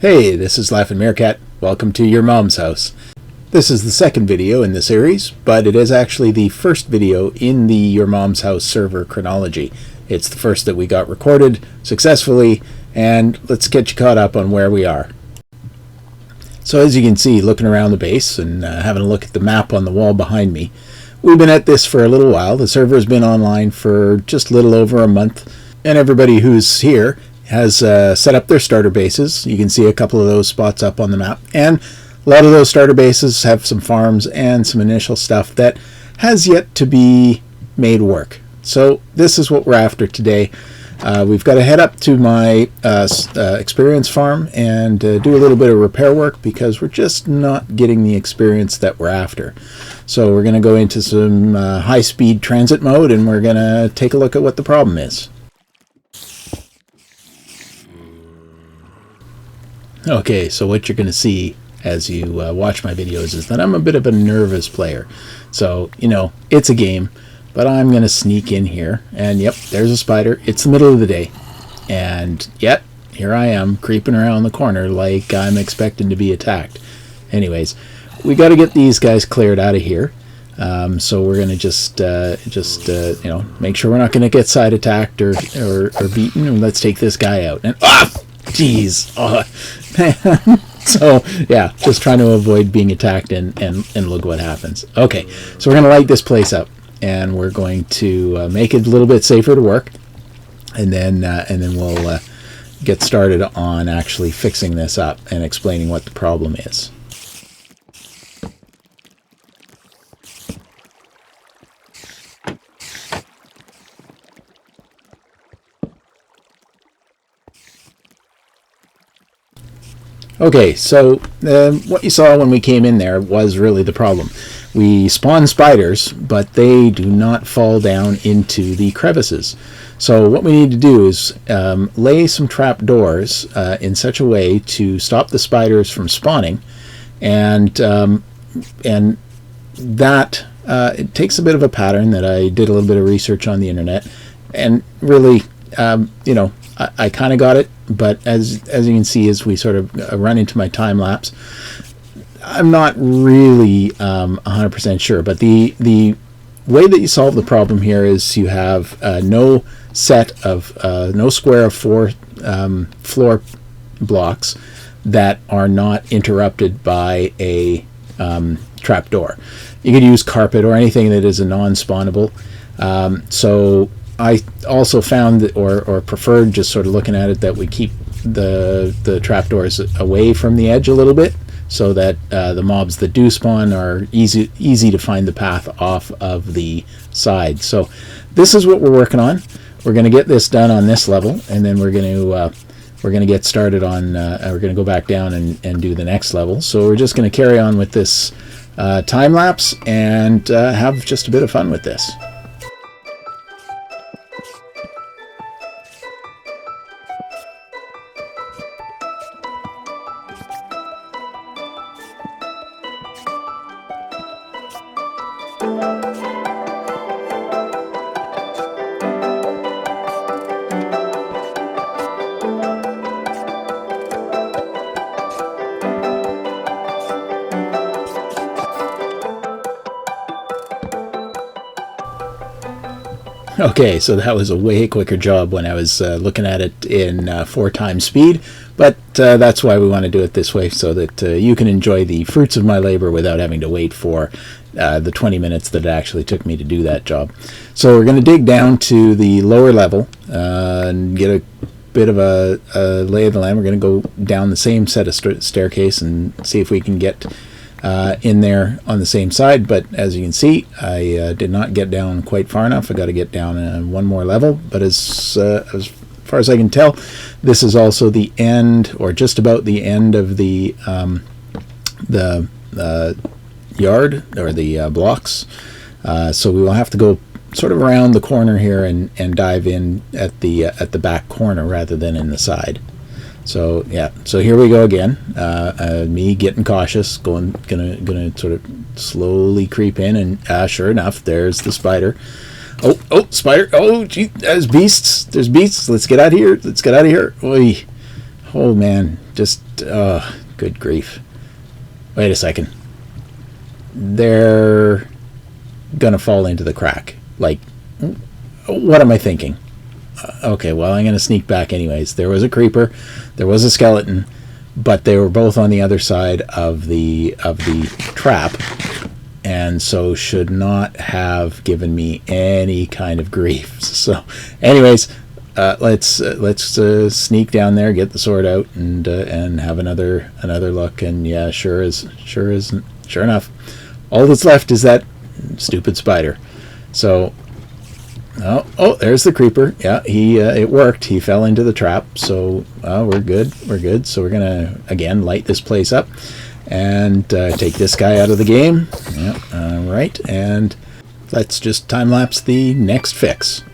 Hey, this is Laughing Meercat. Welcome to your mom's house. This is the second video in the series, but it is actually the first video in the Your Mom's House server chronology. It's the first that we got recorded successfully, and let's get you caught up on where we are. So as you can see, looking around the base and having a look at the map on the wall behind me, we've been at this for a little while. The server has been online for just a little over a month, and everybody who's here has set up their starter bases. You can see a couple of those spots up on the map, and a lot of those starter bases have some farms and some initial stuff that has yet to be made work. So this is what we're after today. We've got to head up to my experience farm and do a little bit of repair work because we're just not getting the experience that we're after. So we're going to go into some high-speed transit mode, and we're going to take a look at what the problem is. Okay, so what you're going to see as you watch my videos is that I'm a bit of a nervous player. So, you know, it's a game, but I'm going to sneak in here, and yep, there's a spider. It's the middle of the day, and yet, here I am creeping around the corner like I'm expecting to be attacked. Anyways, we got to get these guys cleared out of here. So we're going to just you know, make sure we're not going to get side attacked or beaten, and let's take this guy out. And jeez, so yeah, just trying to avoid being attacked, and look what happens. Okay, so we're going to light this place up, and we're going to make it a little bit safer to work, and then we'll get started on actually fixing this up and explaining what the problem is. Okay, so what you saw when we came in there was really the problem. We spawn spiders, but they do not fall down into the crevices. So what we need to do is lay some trap doors in such a way to stop the spiders from spawning, and that it takes a bit of a pattern that I did a little bit of research on the internet, and really, you know, I kind of got it, but as you can see, as we sort of run into my time lapse, I'm not really 100% sure. But the way that you solve the problem here is you have no square of four floor blocks that are not interrupted by a trapdoor. You could use carpet or anything that is a non-spawnable. So I also found that, or preferred, just sort of looking at it, that we keep the trapdoors away from the edge a little bit, so that the mobs that do spawn are easy to find the path off of the side. So this is what we're working on. We're going to get this done on this level, and then we're going to get started on. We're going to go back down and do the next level. So we're just going to carry on with this time lapse and have just a bit of fun with this. Okay, so that was a way quicker job when I was looking at it in 4 times speed, but that's why we want to do it this way, so that you can enjoy the fruits of my labor without having to wait for the 20 minutes that it actually took me to do that job. So we're going to dig down to the lower level and get a bit of a lay of the land. We're going to go down the same set of staircase and see if we can get in there on the same side, but as you can see, I did not get down quite far enough. I got to get down one more level, but as far as I can tell, this is also the end, or just about the end, of the yard, or the blocks. So we will have to go sort of around the corner here and dive in at the back corner rather than in the side. So yeah, so here we go again. Me getting cautious, gonna sort of slowly creep in, and sure enough, there's the spider. Oh, spider! Oh, gee, there's beasts. There's beasts. Let's get out of here. Let's get out of here. Oy. Oh man, just good grief. Wait a second. They're gonna fall into the crack. Like, what am I thinking? Okay, well, I'm gonna sneak back anyways. There was a creeper, there was a skeleton, but they were both on the other side of the trap, and so should not have given me any kind of grief. So anyways, let's sneak down there, get the sword out, and have another look. And yeah, sure enough, all that's left is that stupid spider. So oh, there's the creeper. Yeah, it worked. He fell into the trap. So we're good. So we're gonna again light this place up and take this guy out of the game. Yeah, all right, and let's just time lapse the next fix.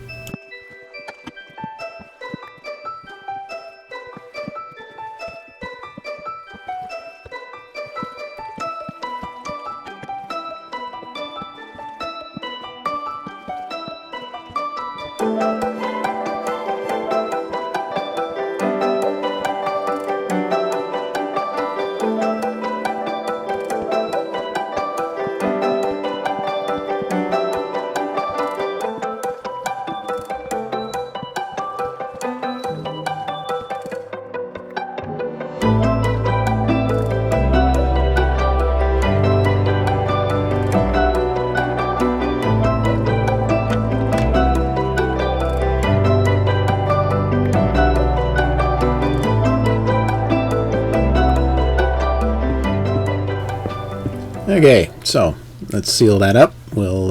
Okay, so let's seal that up. We'll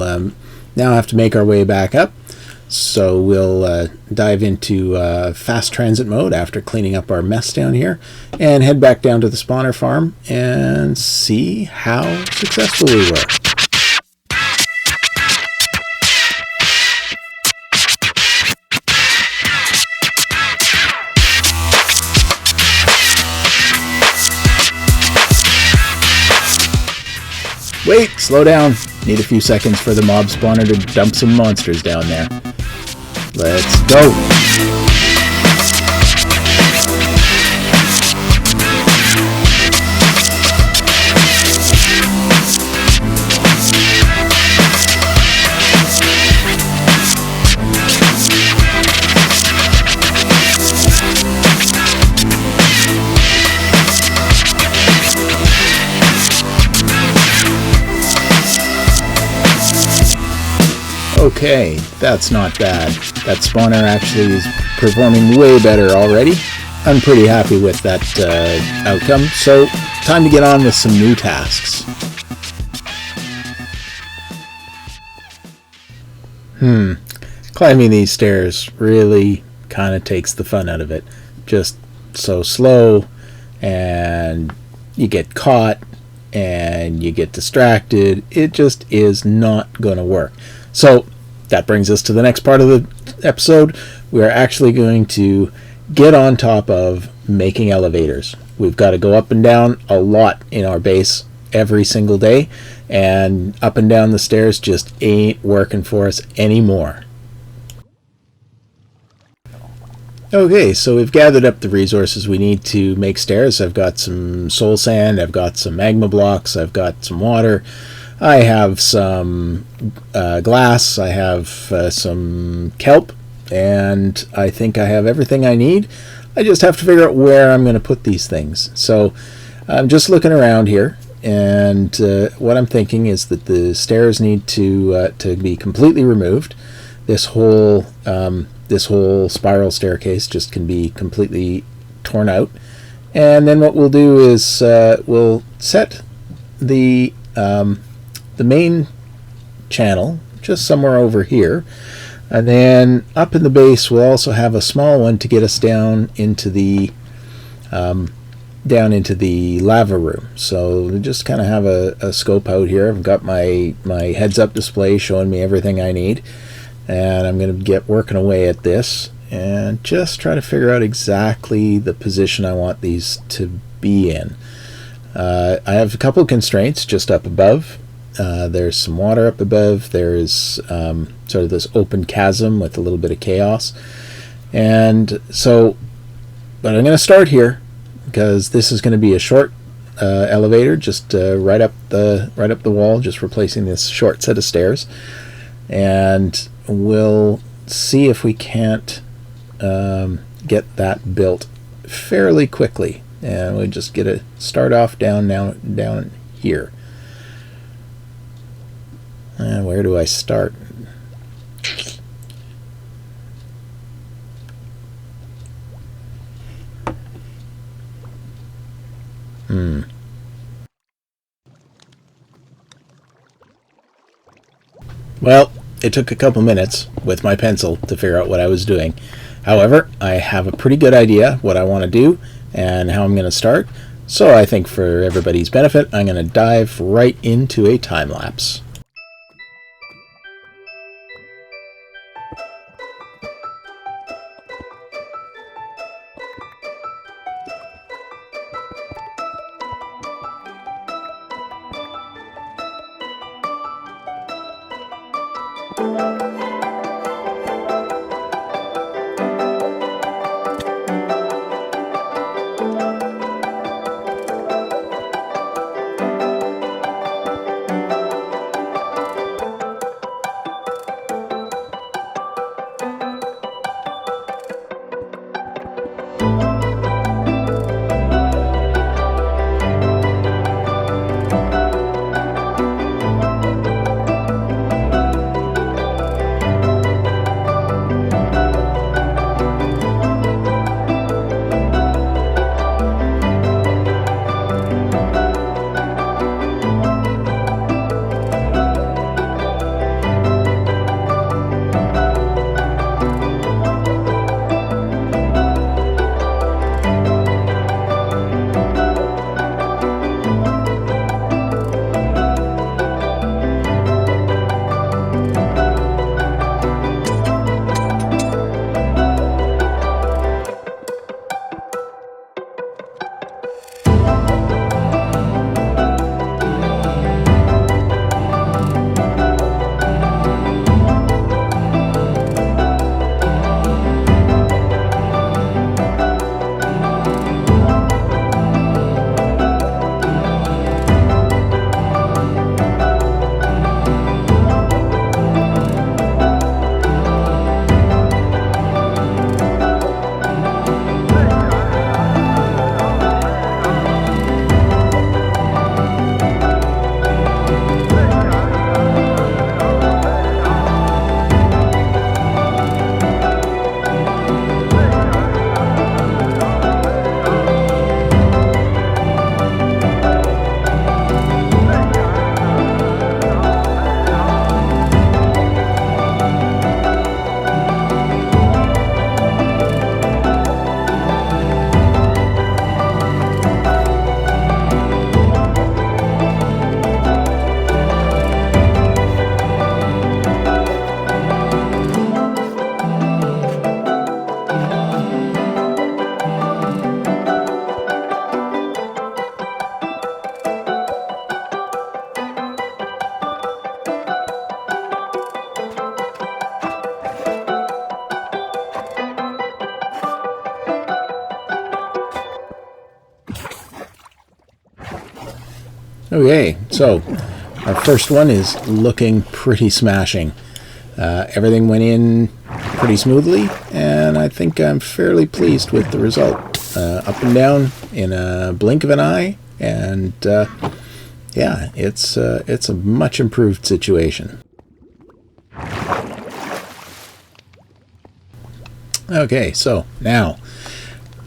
now have to make our way back up. So we'll dive into fast transit mode after cleaning up our mess down here and head back down to the spawner farm and see how successful we were. Wait, slow down. Need a few seconds for the mob spawner to dump some monsters down there. Let's go. Okay, that's not bad. That spawner actually is performing way better already. I'm pretty happy with that outcome, so time to get on with some new tasks. Climbing these stairs really kind of takes the fun out of it. Just so slow, and you get caught, and you get distracted. It just is not going to work. So that brings us to the next part of the episode. We're actually going to get on top of making elevators. We've got to go up and down a lot in our base every single day, and up and down the stairs just ain't working for us anymore. Okay, so we've gathered up the resources we need to make stairs. I've got some soul sand, I've got some magma blocks, I've got some water, I have some glass, I have some kelp, and I think I have everything I need. I just have to figure out where I'm going to put these things. So I'm just looking around here, and what I'm thinking is that the stairs need to be completely removed. This whole spiral staircase just can be completely torn out. And then what we'll do is we'll set the main channel just somewhere over here, and then up in the base we'll also have a small one to get us down into the lava room. So we just kind of have a scope out here. I've got my heads up display showing me everything I need, and I'm going to get working away at this and just try to figure out exactly the position I want these to be in. I have a couple of constraints just up above. There's some water up above. There's sort of this open chasm with a little bit of chaos. And so, but I'm going to start here, because this is going to be a short elevator, just right up the wall, just replacing this short set of stairs. And we'll see if we can't get that built fairly quickly. And we just get a start off down here. And where do I start? Well, it took a couple minutes with my pencil to figure out what I was doing. However, I have a pretty good idea what I want to do and how I'm going to start. So I think for everybody's benefit, I'm going to dive right into a time lapse. Okay, so our first one is looking pretty smashing. Everything went in pretty smoothly, and I think I'm fairly pleased with the result. Up and down in a blink of an eye, and yeah, it's a much improved situation. Okay, so now,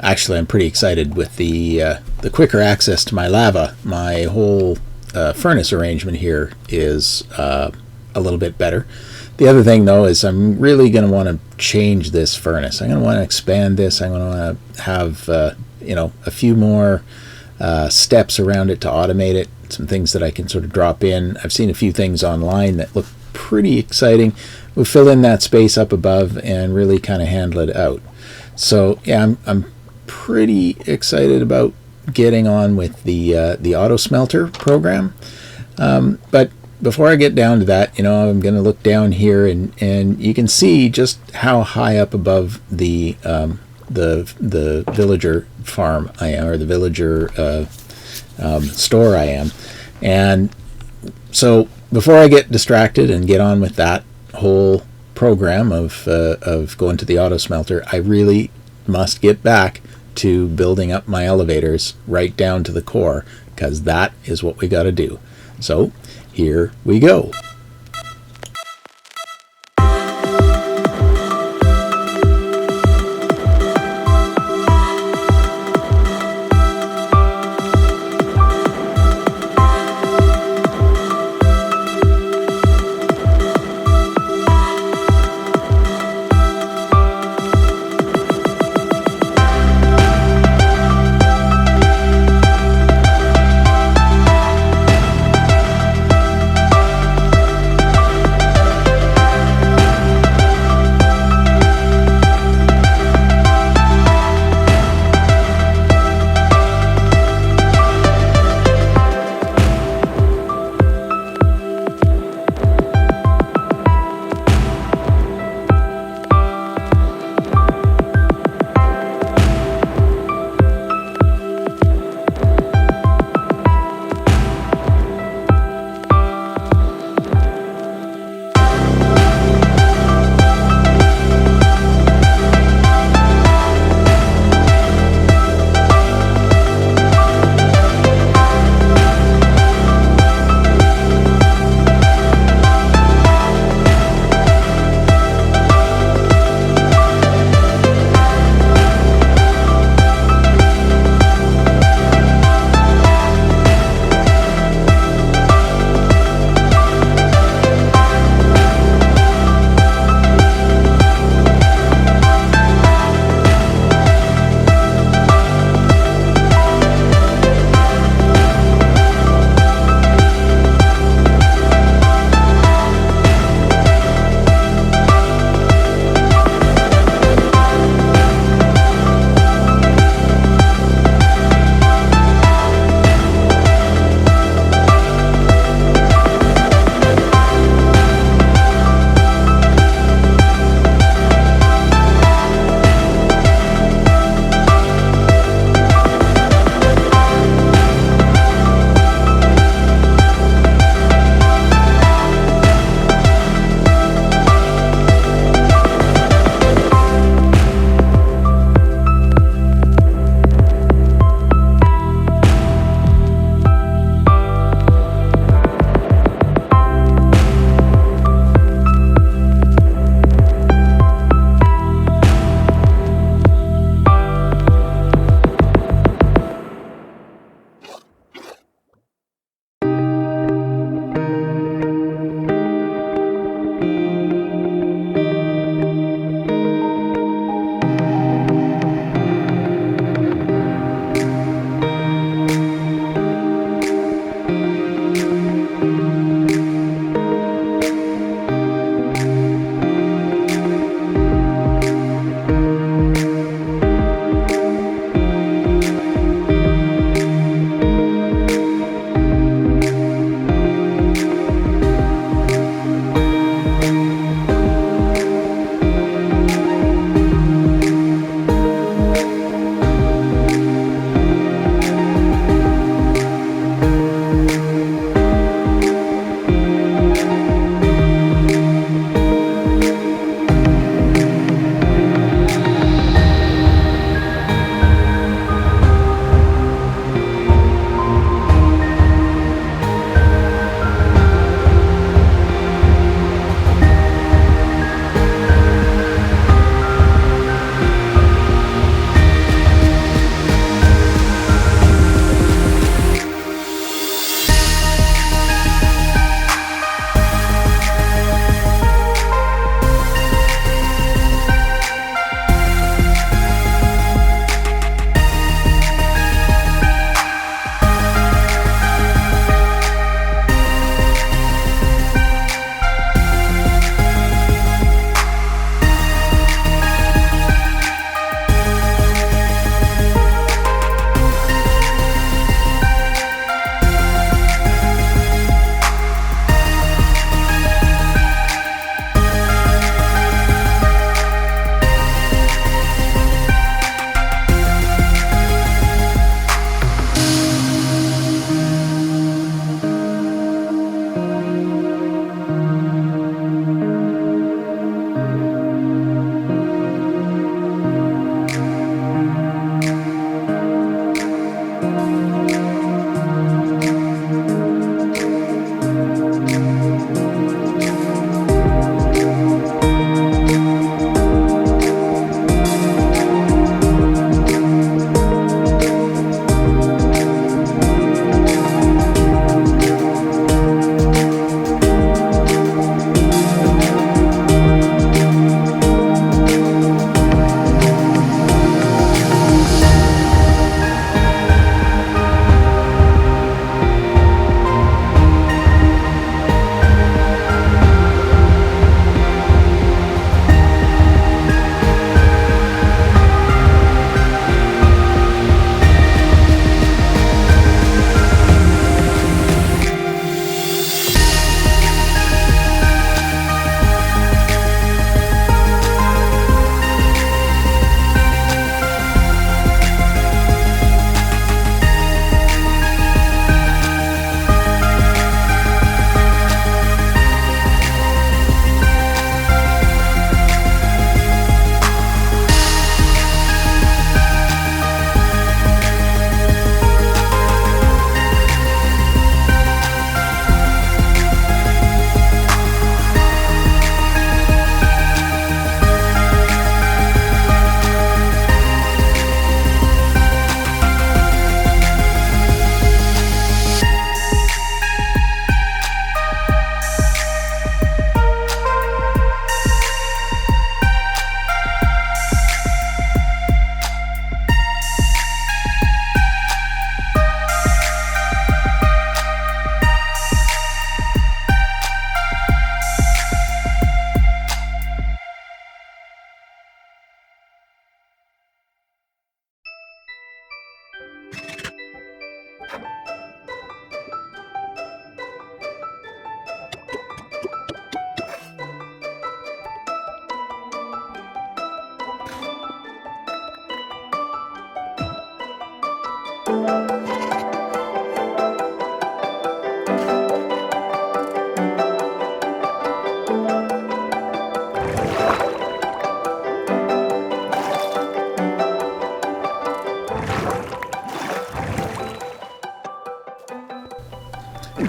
actually, I'm pretty excited with the quicker access to my lava. My whole furnace arrangement here is a little bit better. The other thing, though, is I'm really going to want to change this furnace. I'm going to want to expand this. I'm going to want to have a few more steps around it to automate it. Some things that I can sort of drop in. I've seen a few things online that look pretty exciting. We'll fill in that space up above and really kind of handle it out. So yeah, I'm pretty excited about getting on with the auto smelter program. But before I get down to that, I'm going to look down here and you can see just how high up above the the villager farm I am, or the villager store I am. And so before I get distracted and get on with that whole program of going to the auto smelter, I really must get back to building up my elevators right down to the core, because that is what we got to do. So here we go.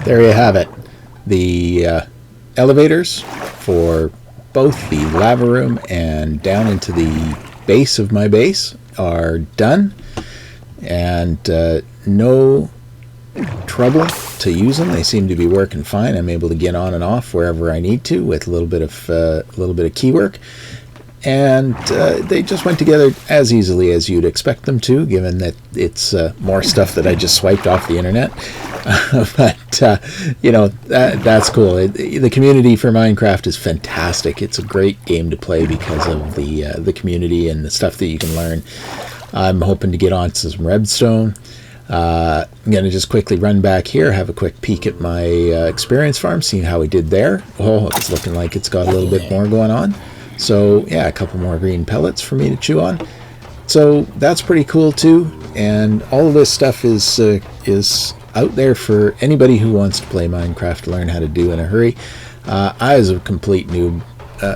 There you have it. The elevators for both the lava room and down into the base of my base are done, and no trouble to use them. They seem to be working fine. I'm able to get on and off wherever I need to with a little bit of key work, and they just went together as easily as you'd expect them to, given that it's more stuff that I just swiped off the internet. But that's cool. The community for Minecraft is fantastic. It's a great game to play because of the community and the stuff that you can learn. I'm hoping to get on to some redstone. I'm going to just quickly run back here, have a quick peek at my experience farm, see how we did there. Oh, it's looking like it's got a little bit more going on. So yeah, a couple more green pellets for me to chew on. So that's pretty cool too. And all of this stuff is out there for anybody who wants to play Minecraft to learn how to do in a hurry. I was a complete noob.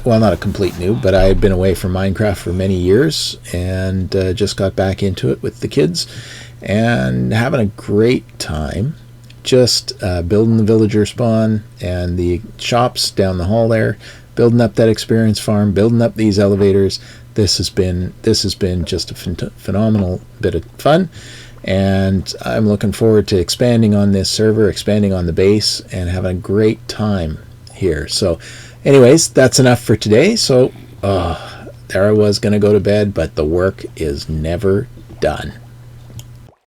Well, not a complete noob, but I had been away from Minecraft for many years and just got back into it with the kids and having a great time. Just building the villager spawn and the shops down the hall there, building up that experience farm, building up these elevators. This has been just a phenomenal bit of fun, and I'm looking forward to expanding on this server, expanding on the base, and having a great time here. So anyways, that's enough for today. So there I was going to go to bed, but the work is never done.